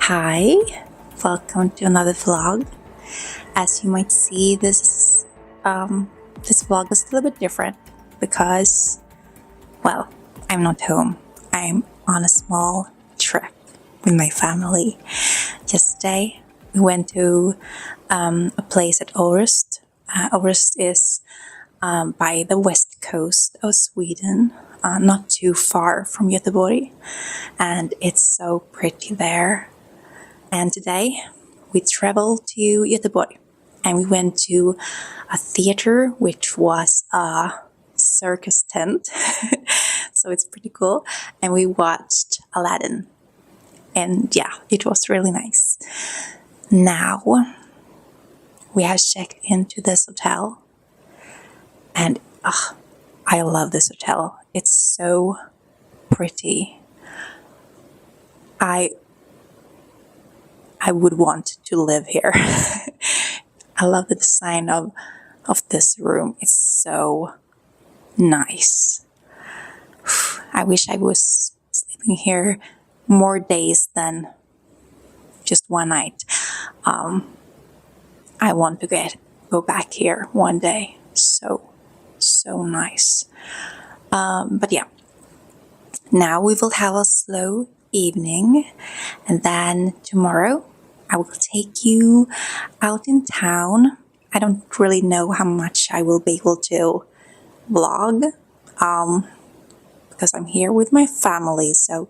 Hi, welcome to another vlog. As you might see, this vlog is a little bit different because, well, I'm not home. I'm on a small trip with my family. Yesterday, we went to a place at Orust. Orust is by the west coast of Sweden, not too far from Göteborg, and it's so pretty there. And today we traveled to Göteborg and we went to a theater which was a circus tent. So it's pretty cool. And we watched Aladdin. And yeah, it was really nice. Now we have checked into this hotel. And I love this hotel. It's so pretty. I would want to live here. I love the design of this room. It's so nice. I wish I was sleeping here more days than just one night. I want to go back here one day. So nice. But yeah, now we will have a slow evening, and then tomorrow I will take you out in town. I don't really know how much I will be able to vlog because I'm here with my family, so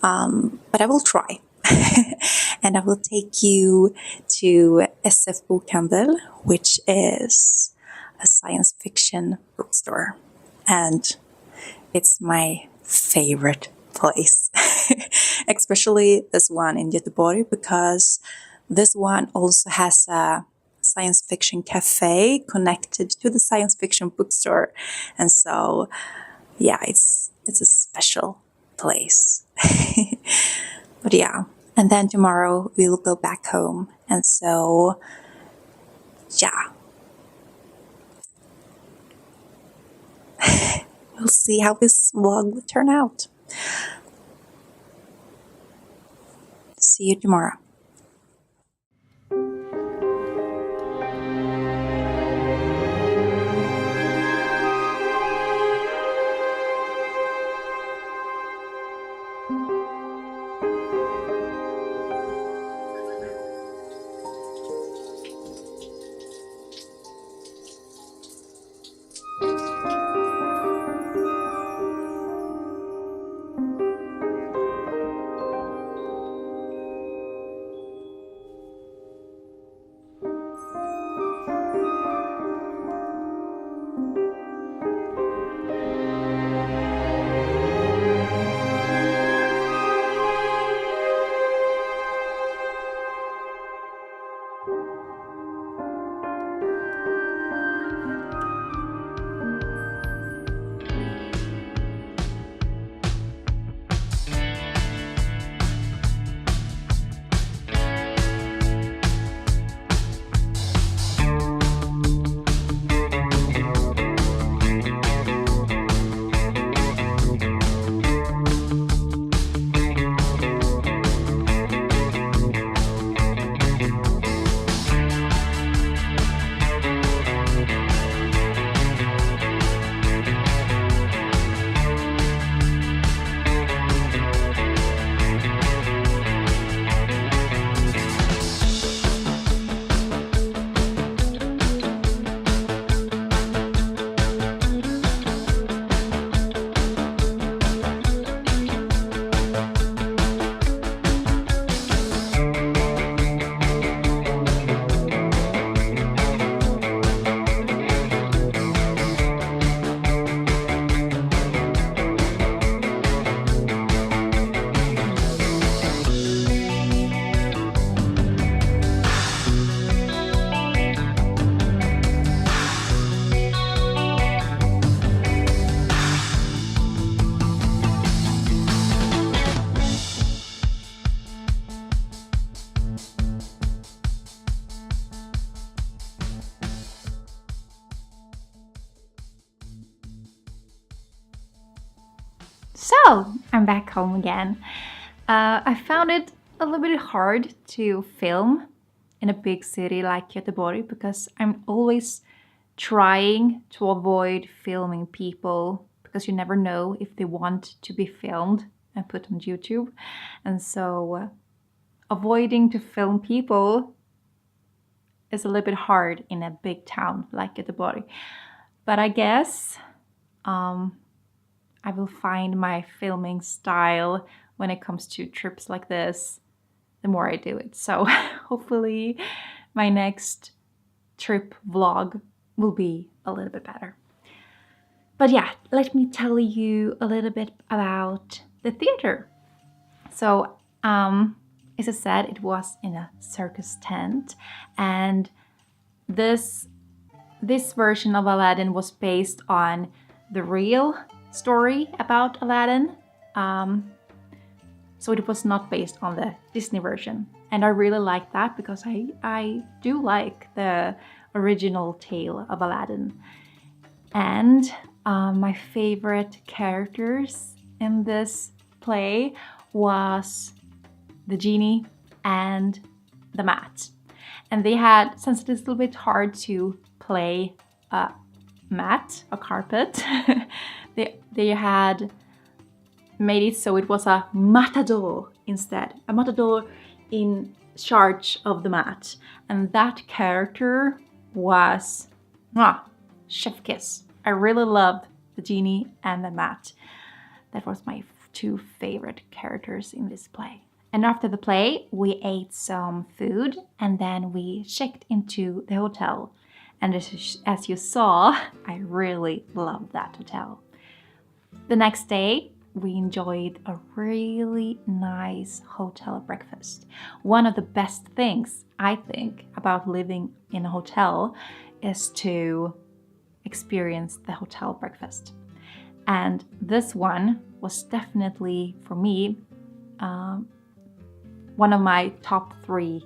but I will try. And I will take you to SF Bokhandel, which is a science fiction bookstore, and it's my favorite place. Especially this one in Göteborg, because this one also has a science fiction cafe connected to the science fiction bookstore, and so yeah, it's a special place. But yeah, and then tomorrow we will go back home, and so yeah, we'll see how this vlog will turn out. See you tomorrow. So, I'm back home again. I found it a little bit hard to film in a big city like Göteborg because I'm always trying to avoid filming people because you never know if they want to be filmed and put on YouTube. And so avoiding to film people is a little bit hard in a big town like Göteborg. But I guess I will find my filming style when it comes to trips like this the more I do it. So hopefully my next trip vlog will be a little bit better. But yeah, let me tell you a little bit about the theater. So as I said, it was in a circus tent, and this version of Aladdin was based on the real story about Aladdin. So it was not based on the Disney version. And I really like that because I do like the original tale of Aladdin. And my favorite characters in this play was the genie and the mat. And they had, since it is a little bit hard to play a mat, a carpet, they had made it so it was a matador instead. A matador in charge of the mat. And that character was chef kiss. I really loved the genie and the mat. That was my two favorite characters in this play. And after the play, we ate some food and then we checked into the hotel. And as you saw, I really loved that hotel. The next day, we enjoyed a really nice hotel breakfast. One of the best things, I think, about living in a hotel is to experience the hotel breakfast. And this one was definitely, for me, one of my top 3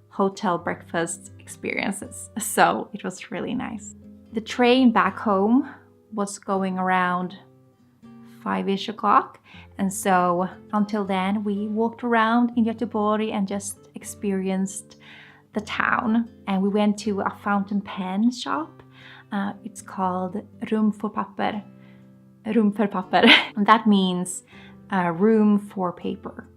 hotel breakfast experiences. So it was really nice. The train back home was going around 5-ish o'clock. And so until then, we walked around in Göteborg and just experienced the town. And we went to a fountain pen shop. It's called Rum för papper. Rum för papper. And that means room for paper.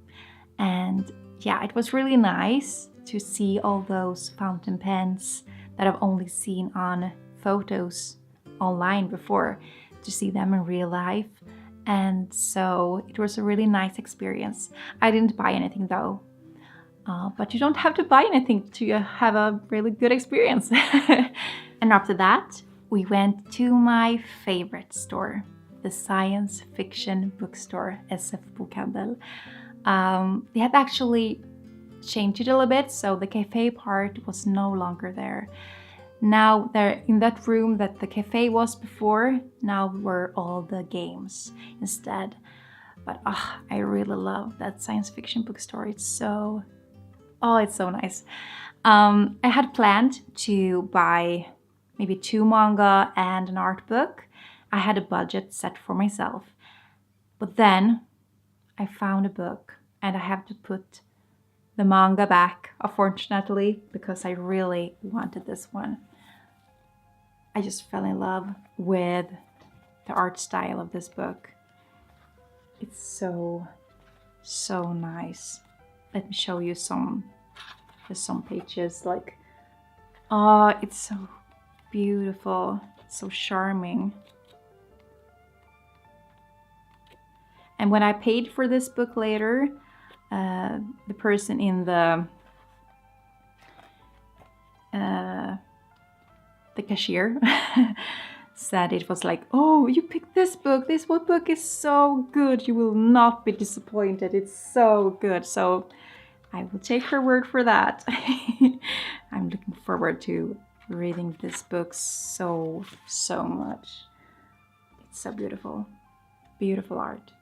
And yeah, it was really nice to see all those fountain pens that I've only seen on photos online before, to see them in real life. And so it was a really nice experience. I didn't buy anything though, but you don't have to buy anything to have a really good experience. And after that, we went to my favorite store, the science fiction bookstore, SF Bokhandel. They had actually changed it a little bit, so the cafe part was no longer there. Now they're in that room that the cafe was before, now were all the games instead. But I really love that science fiction bookstore. It's so nice. I had planned to buy maybe 2 manga and an art book. I had a budget set for myself. But then I found a book and I have to put the manga back, unfortunately, because I really wanted this one. I just fell in love with the art style of this book. It's so nice. Let me show you some pages. Like, it's so beautiful, so charming. And when I paid for this book later, the person in the cashier said it was like, oh, you picked this book. This book is so good. You will not be disappointed. It's so good. So I will take her word for that. I'm looking forward to reading this book so much. It's so beautiful. Beautiful art.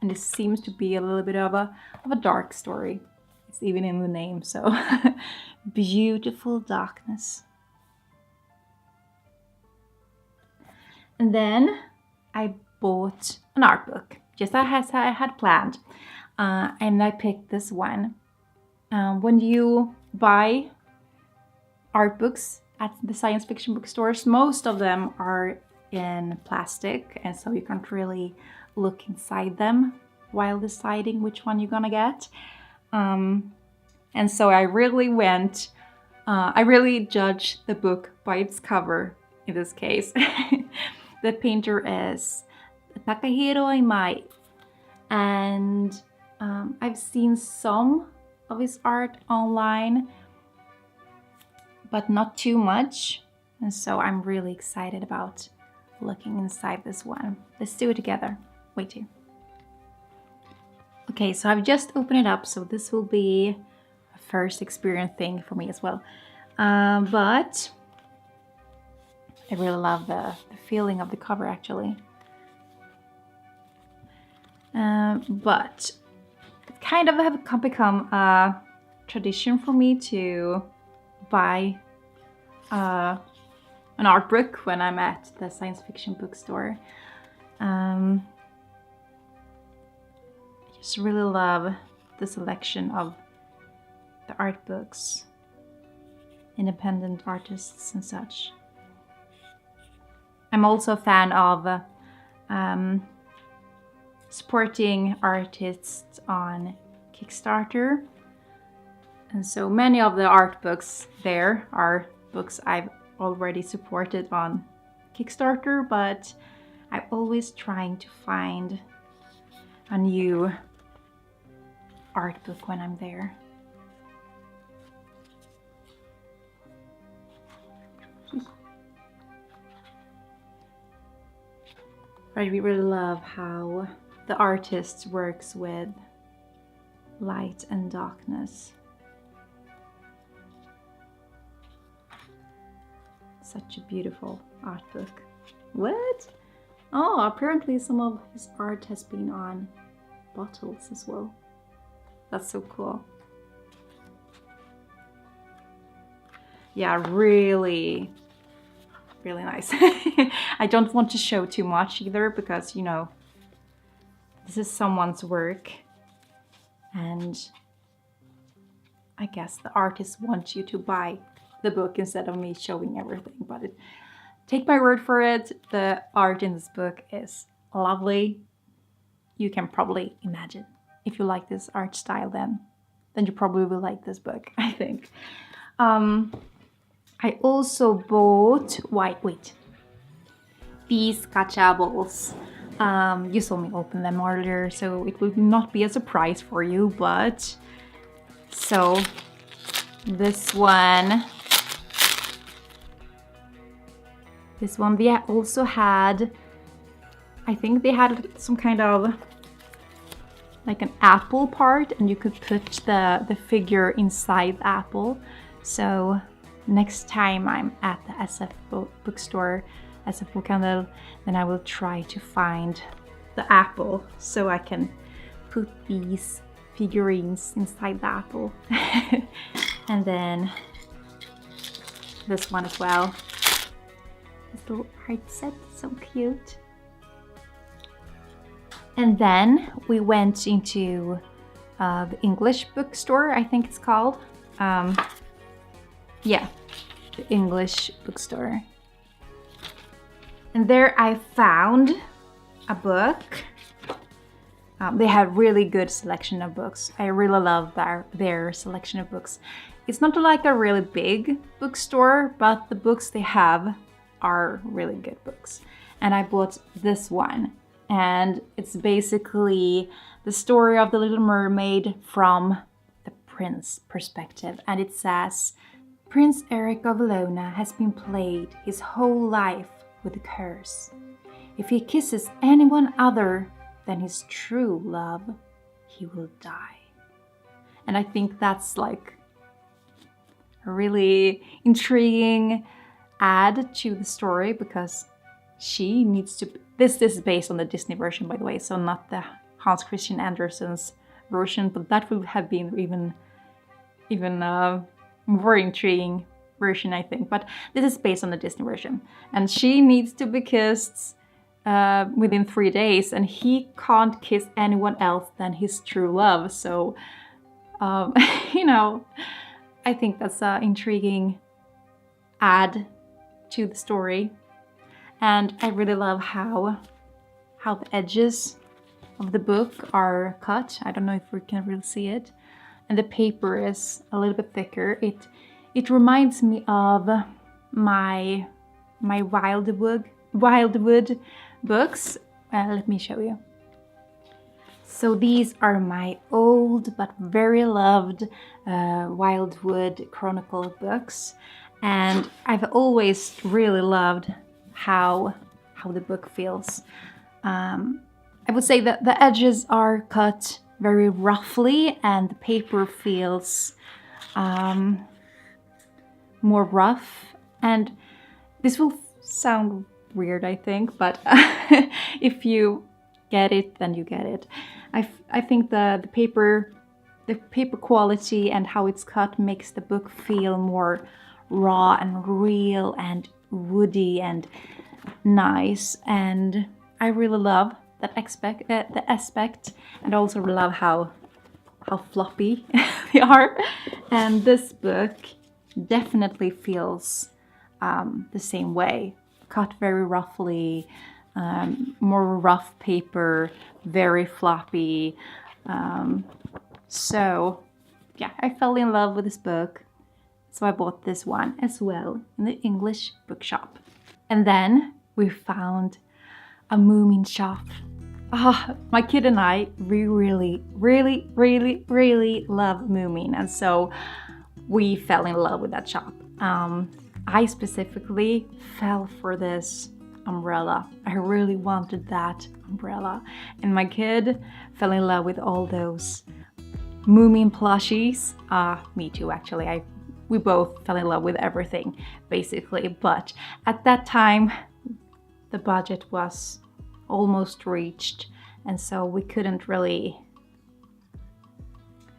And it seems to be a little bit of a dark story. It's even in the name, so beautiful darkness. And then I bought an art book, just as I had planned. and I picked this one. When you buy art books at the science fiction bookstores, most of them are in plastic, and so you can't really look inside them while deciding which one you're gonna get. And so I really judged the book by its cover in this case. The painter is Takahiro Imai, and I've seen some of his art online, but not too much. And so I'm really excited about looking inside this one. Let's do it together. Wait here. Okay, so I've just opened it up, so this will be a first experience thing for me as well. But I really love the feeling of the cover, actually. But it kind of have become a tradition for me to buy an art book when I'm at the science fiction bookstore. I just really love the selection of the art books, independent artists and such. I'm also a fan of supporting artists on Kickstarter. And so many of the art books there are books I've already supported on Kickstarter, but I'm always trying to find a new art book when I'm there. I really love how the artist works with light and darkness. Such a beautiful art book. What? Oh, apparently some of his art has been on bottles as well. That's so cool. Yeah, really nice. I don't want to show too much either because, you know, this is someone's work and I guess the artist wants you to buy the book instead of me showing everything. But take my word for it, the art in this book is lovely. You can probably imagine. If you like this art style, then you probably will like this book, I think. I also bought these gachables. You saw me open them earlier, so it will not be a surprise for you, but so this one they also had, I think they had some kind of like an apple part, and you could put the figure inside the apple. So next time I'm at the SF bookstore, SF Bokhandel, then I will try to find the apple so I can put these figurines inside the apple. And then this one as well. This little art set, so cute. And then we went into the English bookstore, I think it's called. Yeah, the English bookstore. And there I found a book. They have really good selection of books. I really love their selection of books. It's not like a really big bookstore, but the books they have are really good books. And I bought this one. And it's basically the story of the Little Mermaid from the prince perspective. And it says, Prince Eric of Lona has been plagued his whole life with a curse. If he kisses anyone other than his true love, he will die. And I think that's like a really intriguing add to the story, because she needs to... This is based on the Disney version, by the way, so not the Hans Christian Andersen's version, but that would have been even more intriguing version, I think. But this is based on the Disney version, and she needs to be kissed within 3 days, and he can't kiss anyone else than his true love. So, you know, I think that's an intriguing add to the story. And I really love how the edges of the book are cut. I don't know if we can really see it. And the paper is a little bit thicker. It reminds me of my Wildwood books. Let me show you. So these are my old but very loved Wildwood Chronicle books, and I've always really loved how the book feels. I would say that the edges are cut very roughly, and the paper feels more rough. And this will sound weird, I think, but if you get it, then you get it. I think the paper quality and how it's cut makes the book feel more raw and real and woody and nice, and I really love that aspect, and also love how floppy they are. And this book definitely feels the same way, cut very roughly, more rough paper, very floppy. So yeah, I fell in love with this book, so I bought this one as well in the English bookshop. And then we found a Moomin shop. My kid and I, we really love Moomin, and so we fell in love with that shop. I specifically fell for this umbrella. I really wanted that umbrella, and my kid fell in love with all those Moomin plushies. Me too, actually. We both fell in love with everything, basically. But at that time, the budget was almost reached, and so we couldn't really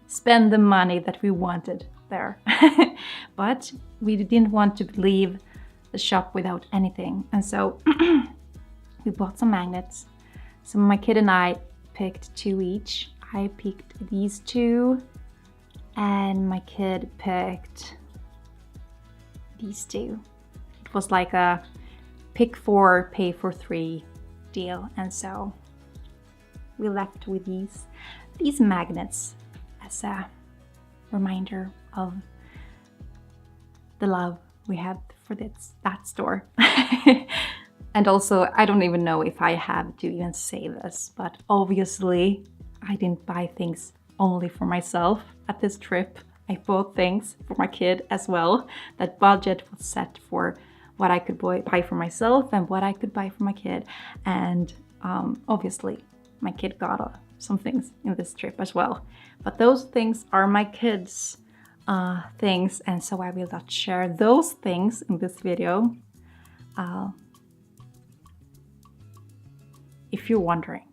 spend the money that we wanted there. But we didn't want to leave the shop without anything, and so we bought some magnets. So my kid and I picked 2 each. I picked these 2, and my kid picked these 2. It was like a pick 4, pay for 3 deal, and so we left with these magnets as a reminder of the love we had for that store. And also, I don't even know if I have to even say this, but obviously I didn't buy things only for myself at this trip. I bought things for my kid as well. That budget was set for what I could buy for myself and what I could buy for my kid. And obviously my kid got some things in this trip as well. But those things are my kids' things, and so I will not share those things in this video. If you're wondering.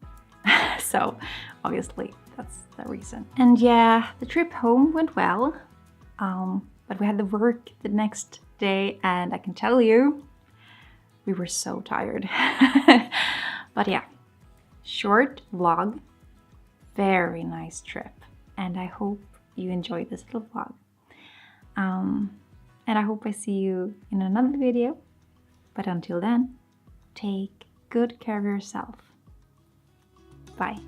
So obviously that's the reason. And yeah, the trip home went well, but we had to work the next day, and I can tell you, we were so tired. But yeah, short vlog, very nice trip, and I hope you enjoyed this little vlog. And I hope I see you in another video, but until then, take good care of yourself. Bye.